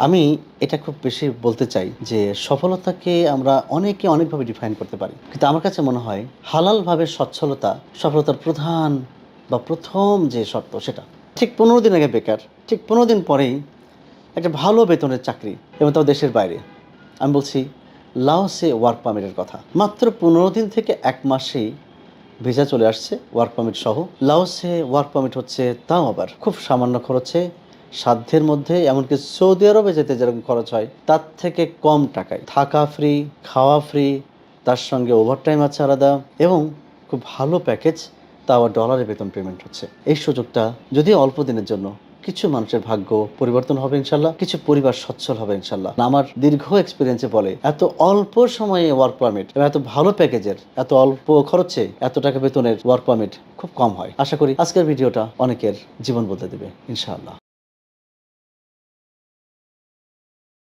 আমি এটা খুব বেশি বলতে চাই যে সফলতাকে আমরা অনেকে অনেকভাবে ডিফাইন করতে পারি, কিন্তু আমার কাছে মনে হয় হালালভাবে সচ্ছলতা সফলতার প্রধান বা প্রথম যে শর্ত সেটা। ঠিক 15 দিন আগে বেকার, ঠিক 15 দিন পরেই একটা ভালো বেতনের চাকরি, এবং তাও দেশের বাইরে। আমি বলছি লাওসে ওয়ার্ক পারমিটের কথা। মাত্র 15 দিন থেকে 1 মাসেই ভিসা চলে আসছে, ওয়ার্ক পারমিট সহ। লাওসে ওয়ার্ক পারমিট হচ্ছে, তাও আবার খুব সামান্য খরচে, সাধ্যের মধ্যে। এমনকি সৌদি আরবে যেতে যেরকম খরচ হয় তার থেকে কম টাকায় থাকা ফ্রি, খাওয়া ফ্রি, তার সঙ্গে ওভারটাইম আছে আলাদা, এবং খুব ভালো প্যাকেজ, তাও আবার ডলারে বেতন পেমেন্ট হচ্ছে। এই সুযোগটা যদিও অল্প দিনের জন্য, কিছু মানুষের ভাগ্য পরিবর্তন হবে ইনশাল্লাহ, কিছু পরিবার সচ্ছল হবে ইনশাল্লাহ। আমার দীর্ঘ এক্সপিরিয়েন্সে বলে এত অল্প সময়ে ওয়ার্ক পারমিট এবং এত ভালো প্যাকেজের, এত অল্প খরচে এত টাকা বেতনের ওয়ার্ক পারমিট খুব কম হয়। আশা করি আজকের ভিডিওটা অনেকের জীবন বদলে দেবে ইনশাআল্লাহ।